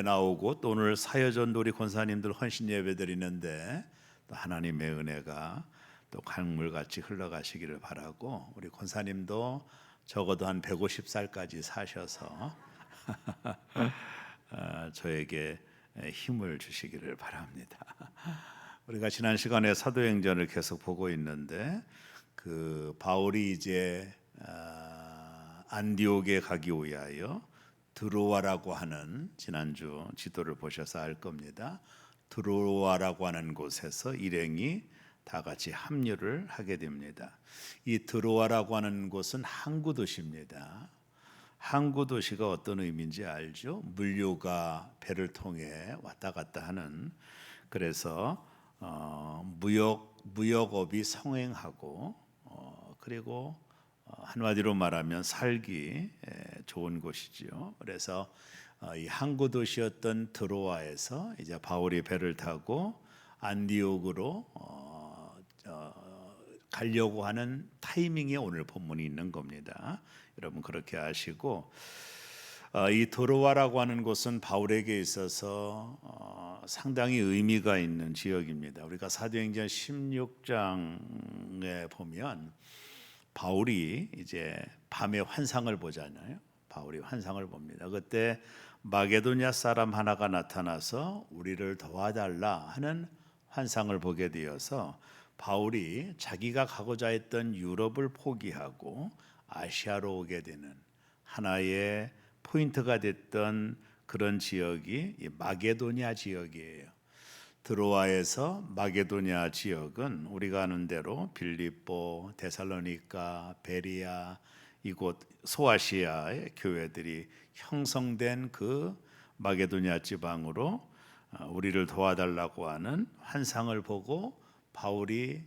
나오고 또 오늘 사여전도 우리 권사님들 헌신 예배 드리는데 또 하나님의 은혜가 또 강물같이 흘러가시기를 바라고, 우리 권사님도 적어도 한 150살까지 사셔서 저에게 힘을 주시기를 바랍니다. 우리가 지난 시간에 사도행전을 계속 보고 있는데 그 바울이 이제 안디옥에 가기 위하여 드로아라고 하는, 지난주 지도를 보셔서 알 겁니다. 드로아라고 하는 곳에서 일행이 다 같이 합류를 하게 됩니다. 이 드로아라고 하는 곳은 항구 도시입니다. 항구 도시가 어떤 의미인지 알죠? 물류가 배를 통해 왔다 갔다 하는, 그래서 무역업이 성행하고 그리고 한마디로 말하면 살기 좋은 곳이죠. 그래서 이 항구 도시였던 드로아에서 이제 바울이 배를 타고 안디옥으로 가려고 하는 타이밍에 오늘 본문이 있는 겁니다. 여러분 그렇게 아시고, 이 드로아라고 하는 곳은 바울에게 있어서 상당히 의미가 있는 지역입니다. 우리가 사도행전 16장에 보면 바울이 이제 밤에 환상을 보잖아요. 바울이 환상을 봅니다. 그때 마게도냐 사람 하나가 나타나서 우리를 도와달라 하는 환상을 보게 되어서 바울이 자기가 가고자 했던 유럽을 포기하고 아시아로 오게 되는 하나의 포인트가 됐던 그런 지역이 이 마게도냐 지역이에요. 드로아에서 마게도냐 지역은 우리가 아는 대로 빌립보, 데살로니가, 베리아, 이곳 소아시아의 교회들이 형성된 그 마게도냐 지방으로 우리를 도와달라고 하는 환상을 보고 바울이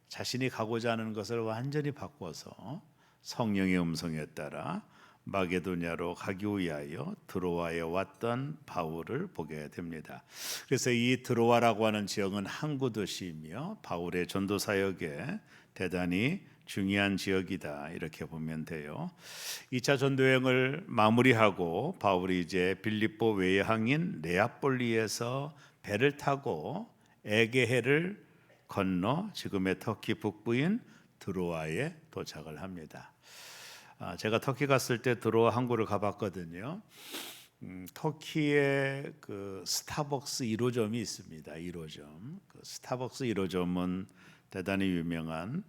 자신이 가고자 하는 것을 완전히 바꿔서 성령의 음성에 따라 마게도냐로 가기 위하여 드로아에 왔던 바울을 보게 됩니다. 그래서 이 드로아라고 하는 지역은 항구 도시이며 바울의 전도 사역에 대단히 중요한 지역이다, 이렇게 보면 돼요. 2차 전도여행을 마무리하고 바울이 이제 빌립보 외항인 네아폴리에서 배를 타고 에게해를 건너 지금의 터키 북부인 드로아에 도착을 합니다. 제가 터키 갔을 때 드로아 항구를 가봤거든요. 터키에 그 스타벅스 1호점이 있습니다. 1호점. 그 스타벅스 1호점은 대단히 유명한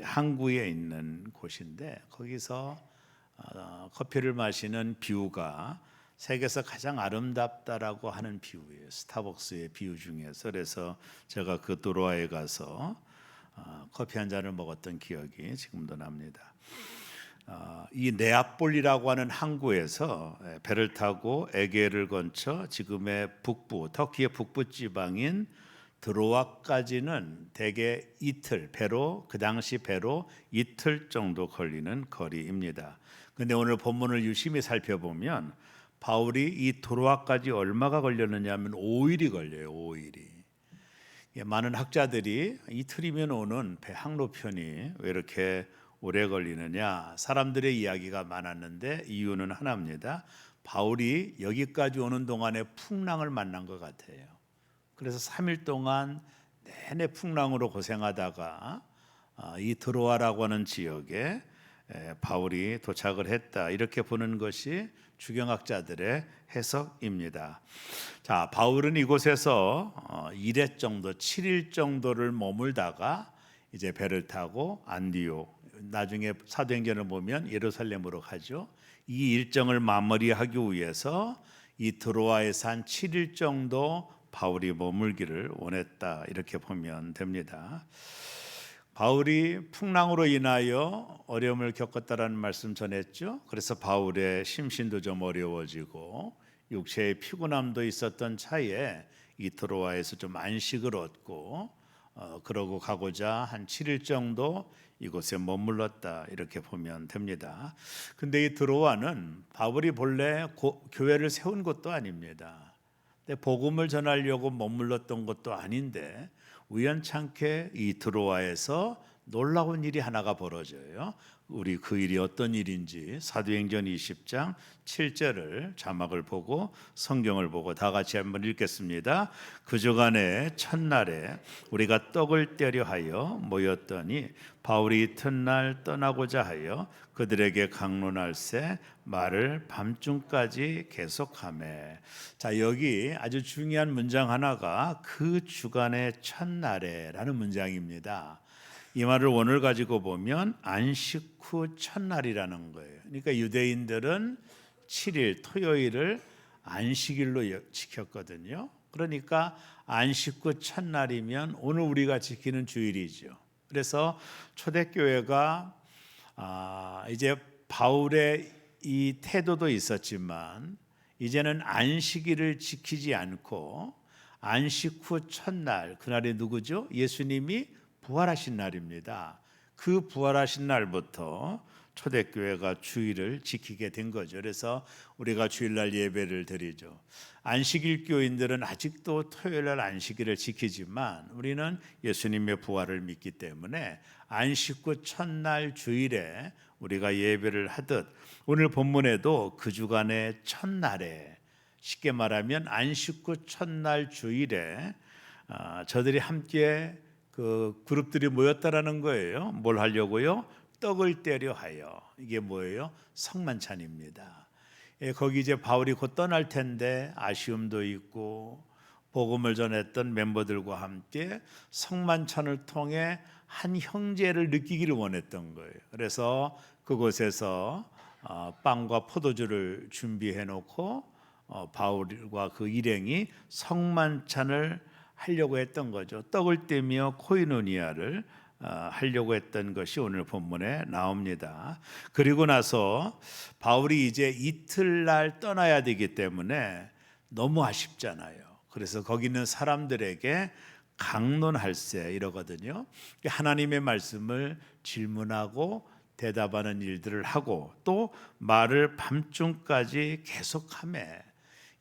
항구에 있는 곳인데, 거기서 커피를 마시는 뷰가 세계에서 가장 아름답다라고 하는 뷰예요. 스타벅스의 뷰 중에서. 그래서 제가 그 드로아에 가서 커피 한 잔을 먹었던 기억이 지금도 납니다. 이 네아폴리라고 하는 항구에서 배를 타고 에게를 거쳐 지금의 북부, 터키의 북부 지방인 드로아까지는 대개 이틀, 배로, 그 당시 배로 이틀 정도 걸리는 거리입니다. 근데 오늘 본문을 유심히 살펴보면 바울이 이 드로아까지 얼마가 걸렸느냐 하면 5일이 걸려요. 5일이. 많은 학자들이 이틀이면 오는 배 항로편이 왜 이렇게 오래 걸리느냐, 사람들의 이야기가 많았는데 이유는 하나입니다. 바울이 여기까지 오는 동안에 풍랑을 만난 것 같아요. 그래서 3일 동안 내내 풍랑으로 고생하다가 이 드로아라고 하는 지역에 바울이 도착을 했다, 이렇게 보는 것이 주경학자들의 해석입니다. 자, 바울은 이곳에서 1회 정도, 7일 정도를 머물다가 이제 배를 타고 안디옥, 나중에 사도행전을 보면 예루살렘으로 가죠. 이 일정을 마무리하기 위해서 이 드로아에서 한 7일 정도 바울이 머물기를 원했다, 이렇게 보면 됩니다. 바울이 풍랑으로 인하여 어려움을 겪었다라는 말씀 전했죠. 그래서 바울의 심신도 좀 어려워지고 육체의 피곤함도 있었던 차에 이 드로아에서 좀 안식을 얻고 그러고 가고자 한 7일 정도 이곳에 머물렀다, 이렇게 보면 됩니다. 근데 이 드로아는 바울이 본래 교회를 세운 것도 아닙니다. 근데 복음을 전하려고 머물렀던 것도 아닌데 우연찮게 이 드로아에서 놀라운 일이 하나가 벌어져요. 우리 그 일이 어떤 일인지 사도행전 20장 7절을 자막을 보고 성경을 보고 다 같이 한번 읽겠습니다. 그 주간에 첫날에 우리가 떡을 떼려 하여 모였더니 바울이 이튿날 떠나고자 하여 그들에게 강론할새 말을 밤중까지 계속하매. 자, 여기 아주 중요한 문장 하나가 그 주간의 첫날에라는 문장입니다. 이 말을 원을 가지고 보면 안식 후 첫날이라는 거예요. 그러니까 유대인들은 7일 토요일을 안식일로 지켰거든요. 그러니까 안식 후 첫날이면 오늘 우리가 지키는 주일이죠. 그래서 초대교회가 이제 바울의 이 태도도 있었지만 이제는 안식일을 지키지 않고 안식 후 첫날, 그날이 누구죠? 예수님이 부활하신 날입니다. 그 부활하신 날부터 초대교회가 주일을 지키게 된 거죠. 그래서 우리가 주일날 예배를 드리죠. 안식일 교인들은 아직도 토요일날 안식일을 지키지만 우리는 예수님의 부활을 믿기 때문에 안식 후 첫날 주일에 우리가 예배를 하듯 오늘 본문에도 그 주간의 첫날에, 쉽게 말하면 안식 후 첫날 주일에 저들이 함께 그 그룹들이 모였다라는 거예요. 뭘 하려고요? 떡을 떼려 하여. 이게 뭐예요? 성만찬입니다. 거기 이제 바울이 곧 떠날 텐데 아쉬움도 있고 복음을 전했던 멤버들과 함께 성만찬을 통해 한 형제를 느끼기를 원했던 거예요. 그래서 그곳에서 빵과 포도주를 준비해 놓고 바울과 그 일행이 성만찬을 하려고 했던 거죠. 떡을 떼며 코이노니아를 하려고 했던 것이 오늘 본문에 나옵니다. 그리고 나서 바울이 이제 이틀날 떠나야 되기 때문에 너무 아쉽잖아요. 그래서 거기 있는 사람들에게 강론할세 이러거든요. 하나님의 말씀을 질문하고 대답하는 일들을 하고 또 말을 밤중까지 계속하매.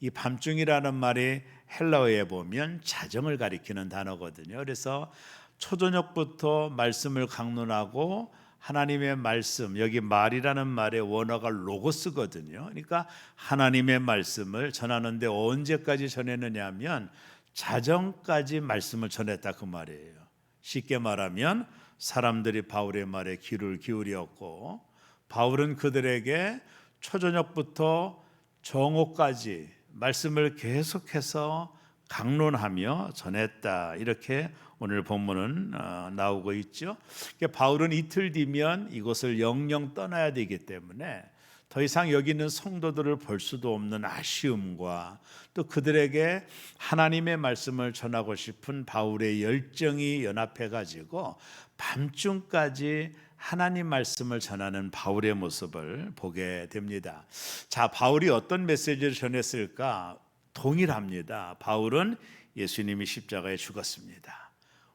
이 밤중이라는 말이 헬라어에 보면 자정을 가리키는 단어거든요. 그래서 초저녁부터 말씀을 강론하고 하나님의 말씀, 여기 말이라는 말의 원어가 로고스거든요. 그러니까 하나님의 말씀을 전하는데 언제까지 전했느냐 하면 자정까지 말씀을 전했다 그 말이에요. 쉽게 말하면 사람들이 바울의 말에 귀를 기울였고 바울은 그들에게 초저녁부터 정오까지 말씀을 계속해서 강론하며 전했다. 이렇게 오늘 본문은 나오고 있죠. 그러니까 바울은 이틀 뒤면 이곳을 영영 떠나야 되기 때문에 더 이상 여기 있는 성도들을 볼 수도 없는 아쉬움과 또 그들에게 하나님의 말씀을 전하고 싶은 바울의 열정이 연합해 가지고 밤중까지 하나님 말씀을 전하는 바울의 모습을 보게 됩니다. 자, 바울이 어떤 메시지를 전했을까? 동일합니다. 바울은 예수님이 십자가에 죽었습니다.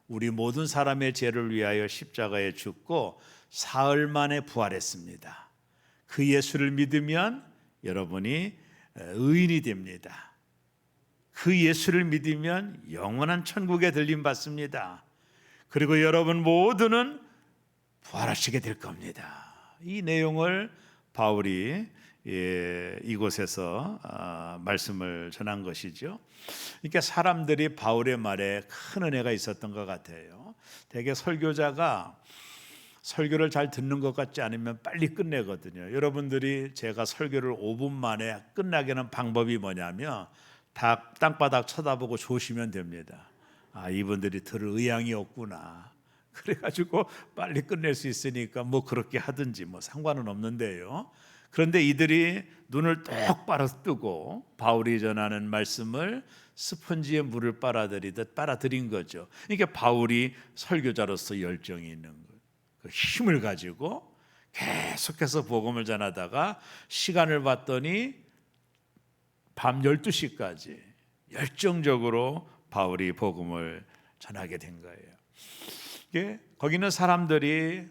우리 모든 사람의 죄를 위하여 십자가에 죽고 사흘 만에 부활했습니다. 그 예수를 믿으면 여러분이 의인이 됩니다. 그 예수를 믿으면 영원한 천국에 들림 받습니다. 그리고 여러분 모두는 부활하시게 될 겁니다. 이 내용을 바울이 이곳에서 말씀을 전한 것이죠. 그러니까 사람들이 바울의 말에 큰 은혜가 있었던 것 같아요. 대개 설교자가 설교를 잘 듣는 것 같지 않으면 빨리 끝내거든요. 여러분들이 제가 설교를 5분 만에 끝나게 하는 방법이 뭐냐면 다 땅바닥 쳐다보고 조시면 됩니다. 이분들이 들을 의향이 없구나. 그래가지고 빨리 끝낼 수 있으니까 뭐 그렇게 하든지 뭐 상관은 없는데요. 그런데 이들이 눈을 똑바로 뜨고 바울이 전하는 말씀을 스펀지에 물을 빨아들이듯 빨아들인 거죠. 그러니까 바울이 설교자로서 열정이 있는 거예요. 그 힘을 가지고 계속해서 복음을 전하다가 시간을 봤더니 밤 12시까지 열정적으로 바울이 복음을 전하게 된 거예요. 거기는 사람들이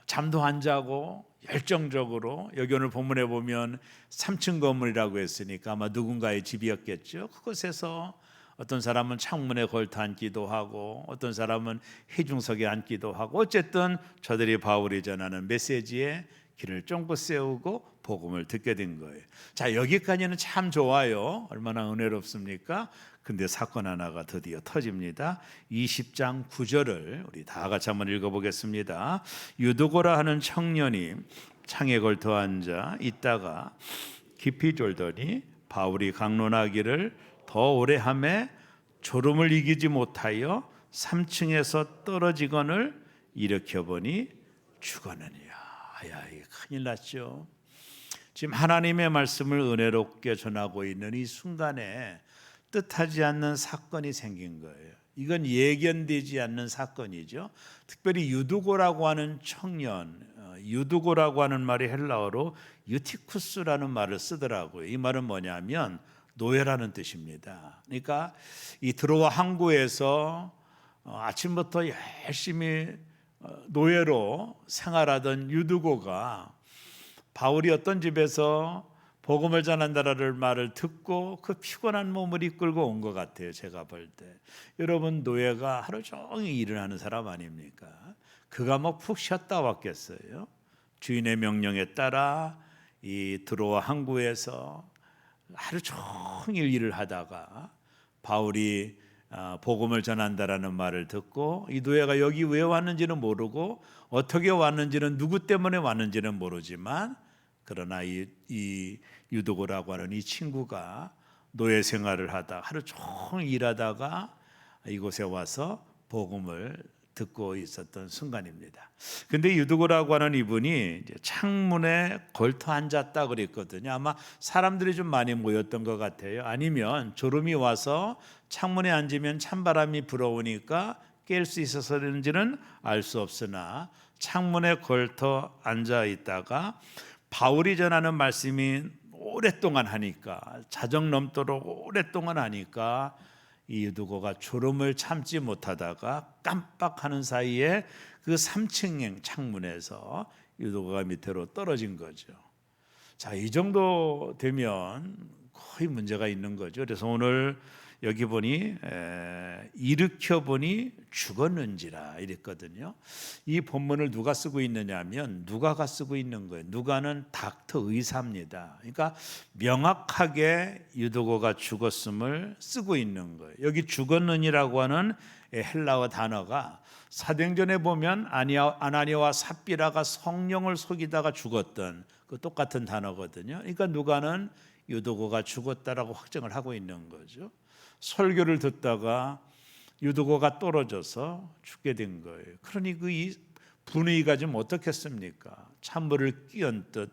잠도 안 자고 열정적으로, 여기 오늘 본문에 보면 3층 건물이라고 했으니까 아마 누군가의 집이었겠죠. 그곳에서 어떤 사람은 창문에 걸터 앉기도 하고 어떤 사람은 회중석에 앉기도 하고 어쨌든 저들이 바울이 전하는 메시지에 길을 쫑긋 세우고 복음을 듣게 된 거예요. 자, 여기까지는 참 좋아요. 얼마나 은혜롭습니까? 근데 사건 하나가 드디어 터집니다. 20장 9절을 우리 다 같이 한번 읽어보겠습니다. 유두고라 하는 청년이 창에 걸터 앉아 있다가 깊이 졸더니 바울이 강론하기를 더 오래 하매 졸음을 이기지 못하여 3층에서 떨어지거늘 일으켜보니 죽었느니라. 야, 이게 큰일 났죠. 지금 하나님의 말씀을 은혜롭게 전하고 있는 이 순간에 뜻하지 않는 사건이 생긴 거예요. 이건 예견되지 않는 사건이죠. 특별히 유두고라고 하는 청년, 유두고라고 하는 말이 헬라어로 유티쿠스라는 말을 쓰더라고요. 이 말은 뭐냐면 노예라는 뜻입니다. 그러니까 이 드로아 항구에서 아침부터 열심히 노예로 생활하던 유두고가 바울이 어떤 집에서 복음을 전한다라는 말을 듣고 그 피곤한 몸을 이끌고 온 것 같아요. 제가 볼 때. 여러분, 노예가 하루 종일 일을 하는 사람 아닙니까? 그가 뭐 푹 쉬었다 왔겠어요? 주인의 명령에 따라 이 드로아 항구에서 하루 종일 일을 하다가 바울이 복음을 전한다라는 말을 듣고 이 노예가 여기 왜 왔는지는 모르고 어떻게 왔는지는 누구 때문에 왔는지는 모르지만 그러나 이 유두고라고 하는 이 친구가 노예 생활을 하다 하루 종일 일하다가 이곳에 와서 복음을 듣고 있었던 순간입니다. 근데 유두고라고 하는 이분이 이제 창문에 걸터 앉았다 그랬거든요. 아마 사람들이 좀 많이 모였던 것 같아요. 아니면 졸음이 와서 창문에 앉으면 찬바람이 불어오니까 깰 수 있어서 그런지는 알 수 없으나 창문에 걸터 앉아 있다가 바울이 전하는 말씀이 오랫동안 하니까 자정 넘도록 오랫동안 하니까 이 유두고가 졸음을 참지 못하다가 깜빡하는 사이에 그 3층 창문에서 유두고가 밑으로 떨어진 거죠. 자, 이 정도 되면 거의 문제가 있는 거죠. 그래서 오늘 여기 보니 일으켜 보니 죽었는지라 이랬거든요. 이 본문을 누가 쓰고 있느냐 하면 누가가 쓰고 있는 거예요. 누가는 닥터 의사입니다. 그러니까 명확하게 유두고가 죽었음을 쓰고 있는 거예요. 여기 죽었느니라고 하는 헬라어 단어가 사도행전에 보면 아나니아와 삽비라가 성령을 속이다가 죽었던 그 똑같은 단어거든요. 그러니까 누가는 유두고가 죽었다라고 확정을 하고 있는 거죠. 설교를 듣다가 유두고가 떨어져서 죽게 된 거예요. 그러니 그 이 분위기가 좀 어떻겠습니까? 찬물을 끼얹듯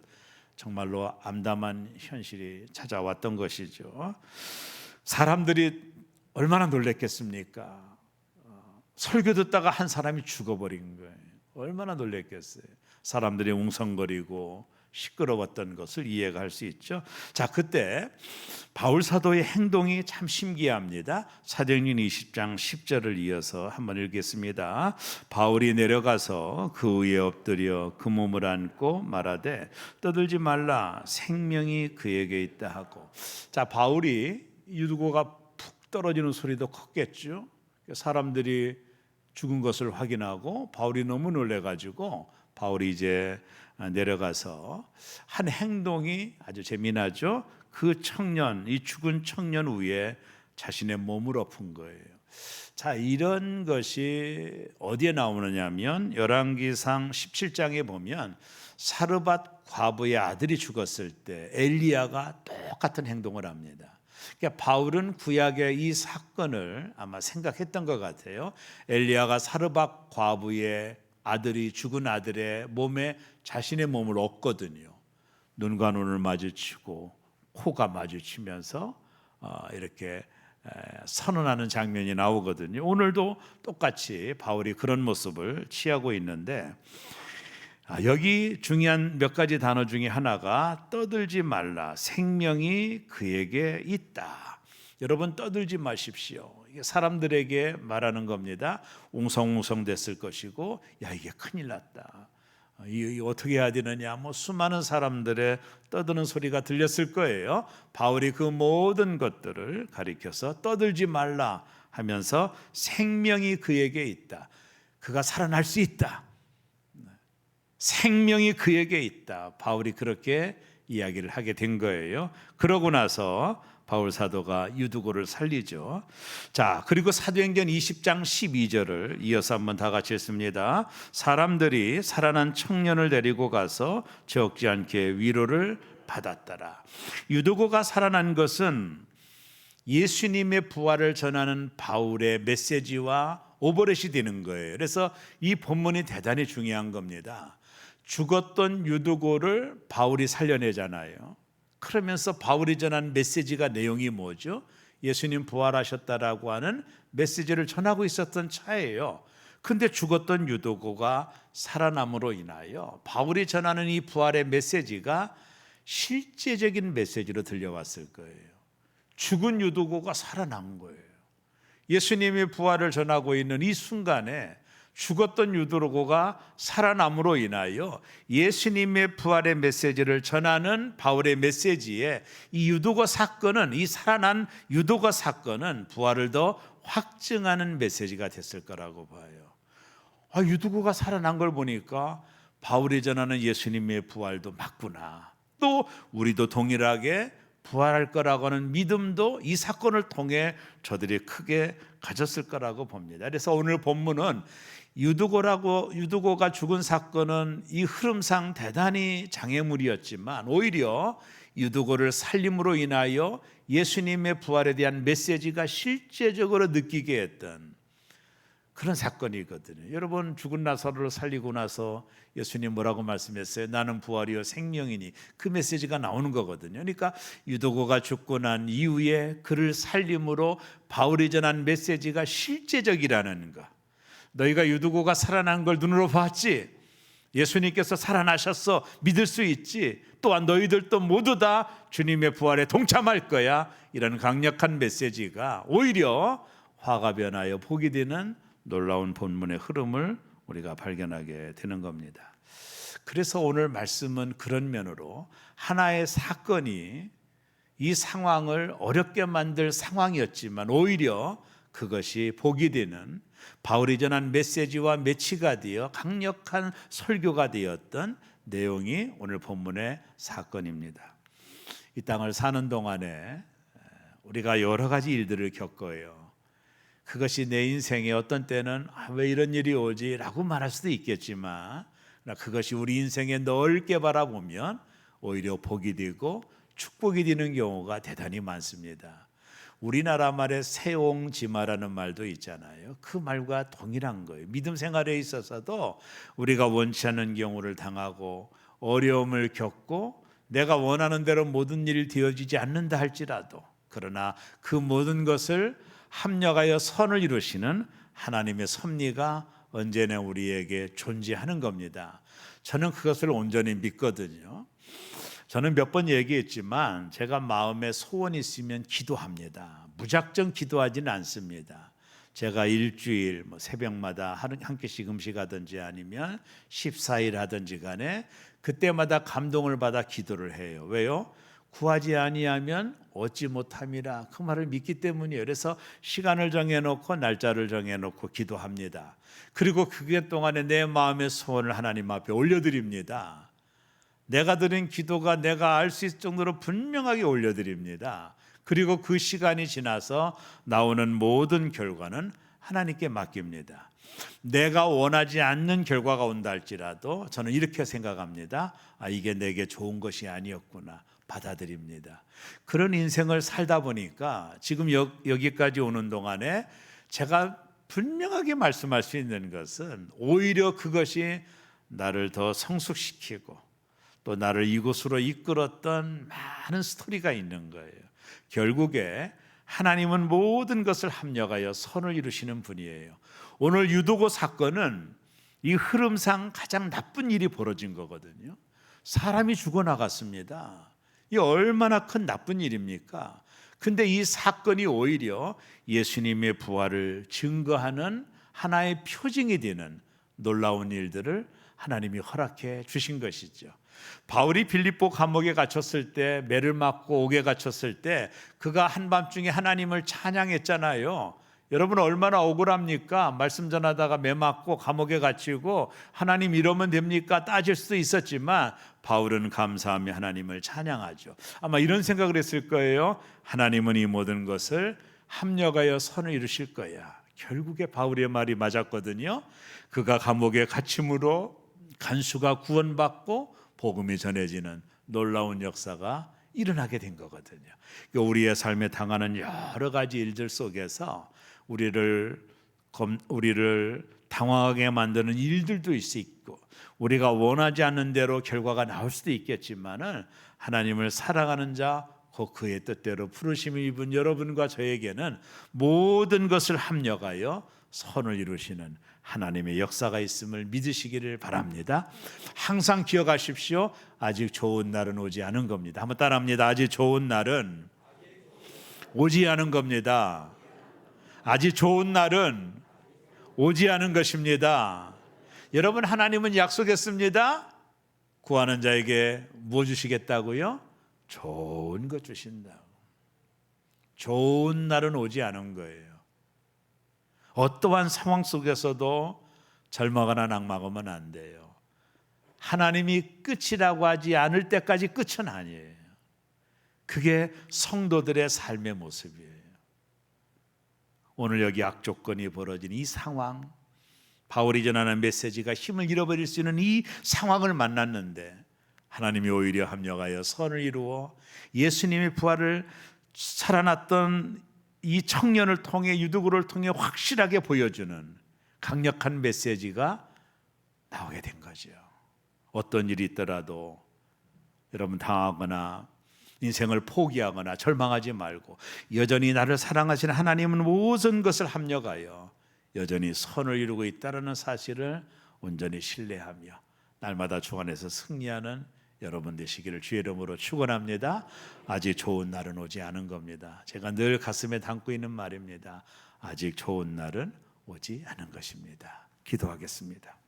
정말로 암담한 현실이 찾아왔던 것이죠. 사람들이 얼마나 놀랬겠습니까? 설교 듣다가 한 사람이 죽어버린 거예요. 얼마나 놀랬겠어요. 사람들이 웅성거리고 시끄러웠던 것을 이해가 할 수 있죠. 자, 그때 바울 사도의 행동이 참 신기합니다. 사도행전 20장 10절을 이어서 한번 읽겠습니다. 바울이 내려가서 그 위에 엎드려 그 몸을 안고 말하되 떠들지 말라 생명이 그에게 있다 하고. 자, 바울이 유두고가 푹 떨어지는 소리도 컸겠죠. 사람들이 죽은 것을 확인하고 바울이 너무 놀래가지고 바울이 이제 내려가서 한 행동이 아주 재미나죠. 그 청년, 이 죽은 청년 위에 자신의 몸을 엎은 거예요. 자, 이런 것이 어디에 나오느냐 하면 열왕기상 17장에 보면 사르밧 과부의 아들이 죽었을 때 엘리야가 똑같은 행동을 합니다. 그러니까 바울은 구약의 이 사건을 아마 생각했던 것 같아요. 엘리야가 사르밧 과부의 아들이 죽은 아들의 몸에 자신의 몸을 엎거든요. 눈과 눈을 마주치고 코가 마주치면서 이렇게 선언하는 장면이 나오거든요. 오늘도 똑같이 바울이 그런 모습을 취하고 있는데 여기 중요한 몇 가지 단어 중에 하나가 떠들지 말라 생명이 그에게 있다. 여러분 떠들지 마십시오. 이게 사람들에게 말하는 겁니다. 웅성웅성 됐을 것이고 야 이게 큰일 났다. 어떻게 해야 되느냐, 뭐 수많은 사람들의 떠드는 소리가 들렸을 거예요. 바울이 그 모든 것들을 가리켜서 떠들지 말라 하면서 생명이 그에게 있다, 그가 살아날 수 있다, 생명이 그에게 있다, 바울이 그렇게 이야기를 하게 된 거예요. 그러고 나서 바울 사도가 유두고를 살리죠. 자, 그리고 사도행전 20장 12절을 이어서 한번 다 같이 읽습니다. 사람들이 살아난 청년을 데리고 가서 적지 않게 위로를 받았더라. 유두고가 살아난 것은 예수님의 부활을 전하는 바울의 메시지와 오버렛이 되는 거예요. 그래서 이 본문이 대단히 중요한 겁니다. 죽었던 유두고를 바울이 살려내잖아요. 그러면서 바울이 전한 메시지가 내용이 뭐죠? 예수님 부활하셨다라고 하는 메시지를 전하고 있었던 차예요. 근데 죽었던 유두고가 살아남으로 인하여 바울이 전하는 이 부활의 메시지가 실제적인 메시지로 들려왔을 거예요. 죽은 유두고가 살아난 거예요. 예수님의 부활을 전하고 있는 이 순간에 죽었던 유두고가 살아남으로 인하여 예수님의 부활의 메시지를 전하는 바울의 메시지에 이 유두고 사건은, 이 살아난 유두고 사건은 부활을 더 확증하는 메시지가 됐을 거라고 봐요. 유두고가 살아난 걸 보니까 바울이 전하는 예수님의 부활도 맞구나, 또 우리도 동일하게 부활할 거라고 하는 믿음도 이 사건을 통해 저들이 크게 가졌을 거라고 봅니다. 그래서 오늘 본문은 유두고가 죽은 사건은 이 흐름상 대단히 장애물이었지만 오히려 유두고를 살림으로 인하여 예수님의 부활에 대한 메시지가 실제적으로 느끼게 했던 그런 사건이거든요. 여러분, 죽은 나사로를 살리고 나서 예수님 뭐라고 말씀했어요? 나는 부활이요 생명이니, 그 메시지가 나오는 거거든요. 그러니까 유두고가 죽고 난 이후에 그를 살림으로 바울이 전한 메시지가 실제적이라는 것. 너희가 유두고가 살아난 걸 눈으로 봤지? 예수님께서 살아나셨어, 믿을 수 있지? 또한 너희들도 모두 다 주님의 부활에 동참할 거야. 이런 강력한 메시지가 오히려 화가 변하여 복이 되는 놀라운 본문의 흐름을 우리가 발견하게 되는 겁니다. 그래서 오늘 말씀은 그런 면으로 하나의 사건이 이 상황을 어렵게 만들 상황이었지만 오히려 그것이 복이 되는, 바울이 전한 메시지와 매치가 되어 강력한 설교가 되었던 내용이 오늘 본문의 사건입니다. 이 땅을 사는 동안에 우리가 여러 가지 일들을 겪어요. 그것이 내 인생에 어떤 때는 왜 이런 일이 오지? 라고 말할 수도 있겠지만 그것이 우리 인생에 넓게 바라보면 오히려 복이 되고 축복이 되는 경우가 대단히 많습니다. 우리나라 말에 세옹지마라는 말도 있잖아요. 그 말과 동일한 거예요. 믿음 생활에 있어서도 우리가 원치 않는 경우를 당하고 어려움을 겪고 내가 원하는 대로 모든 일이 되어지지 않는다 할지라도, 그러나 그 모든 것을 합력하여 선을 이루시는 하나님의 섭리가 언제나 우리에게 존재하는 겁니다. 저는 그것을 온전히 믿거든요. 저는 몇 번 얘기했지만 제가 마음에 소원이 있으면 기도합니다. 무작정 기도하지는 않습니다. 제가 일주일 새벽마다 한 끼씩 음식하든지 아니면 14일 하든지 간에 그때마다 감동을 받아 기도를 해요. 왜요? 구하지 아니하면 얻지 못함이라, 그 말을 믿기 때문이에요. 그래서 시간을 정해놓고 날짜를 정해놓고 기도합니다. 그리고 그게 동안에 내 마음의 소원을 하나님 앞에 올려드립니다. 내가 드린 기도가 내가 알 수 있을 정도로 분명하게 올려드립니다. 그리고 그 시간이 지나서 나오는 모든 결과는 하나님께 맡깁니다. 내가 원하지 않는 결과가 온다 할지라도 저는 이렇게 생각합니다. 이게 내게 좋은 것이 아니었구나, 받아들입니다. 그런 인생을 살다 보니까 지금 여기까지 오는 동안에 제가 분명하게 말씀할 수 있는 것은 오히려 그것이 나를 더 성숙시키고 또 나를 이곳으로 이끌었던 많은 스토리가 있는 거예요. 결국에 하나님은 모든 것을 합력하여 선을 이루시는 분이에요. 오늘 유두고 사건은 이 흐름상 가장 나쁜 일이 벌어진 거거든요. 사람이 죽어나갔습니다. 이 얼마나 큰 나쁜 일입니까? 근데 이 사건이 오히려 예수님의 부활을 증거하는 하나의 표징이 되는 놀라운 일들을 하나님이 허락해 주신 것이죠. 바울이 빌립보 감옥에 갇혔을 때, 매를 맞고 옥에 갇혔을 때 그가 한밤중에 하나님을 찬양했잖아요. 여러분 얼마나 억울합니까? 말씀 전하다가 매 맞고 감옥에 갇히고 하나님 이러면 됩니까? 따질 수도 있었지만 바울은 감사하며 하나님을 찬양하죠. 아마 이런 생각을 했을 거예요. 하나님은 이 모든 것을 합력하여 선을 이루실 거야. 결국에 바울의 말이 맞았거든요. 그가 감옥에 갇힘으로 간수가 구원받고 복음이 전해지는 놀라운 역사가 일어나게 된 거거든요. 우리의 삶에 당하는 여러 가지 일들 속에서 우리를 당황하게 만드는 일들도 있고 우리가 원하지 않는 대로 결과가 나올 수도 있겠지만은 하나님을 사랑하는 자 곧 그의 뜻대로 부르심을 입은 여러분과 저에게는 모든 것을 합력하여 선을 이루시는 하나님의 역사가 있음을 믿으시기를 바랍니다. 항상 기억하십시오. 아직 좋은 날은 오지 않은 겁니다. 한번 따라합니다. 아직 좋은 날은 오지 않은 겁니다. 아직 좋은 날은 오지 않은 것입니다. 여러분, 하나님은 약속했습니다. 구하는 자에게 뭐 주시겠다고요? 좋은 것 주신다고. 좋은 날은 오지 않은 거예요. 어떠한 상황 속에서도 절망하거나 낙망하면 안 돼요. 하나님이 끝이라고 하지 않을 때까지 끝은 아니에요. 그게 성도들의 삶의 모습이에요. 오늘 여기 악조건이 벌어진 이 상황, 바울이 전하는 메시지가 힘을 잃어버릴 수 있는 이 상황을 만났는데 하나님이 오히려 합력하여 선을 이루어 예수님의 부활을 살아났던 이 청년을 통해, 유두구를 통해 확실하게 보여주는 강력한 메시지가 나오게 된 거죠. 어떤 일이 있더라도 여러분 당하거나 인생을 포기하거나 절망하지 말고 여전히 나를 사랑하시는 하나님은 모든 것을 합력하여 여전히 선을 이루고 있다는 사실을 온전히 신뢰하며 날마다 주 안에서 승리하는 여러분 되시기를 주의 이름으로 축원합니다. 아직 좋은 날은 오지 않은 겁니다. 제가 늘 가슴에 담고 있는 말입니다. 아직 좋은 날은 오지 않은 것입니다. 기도하겠습니다.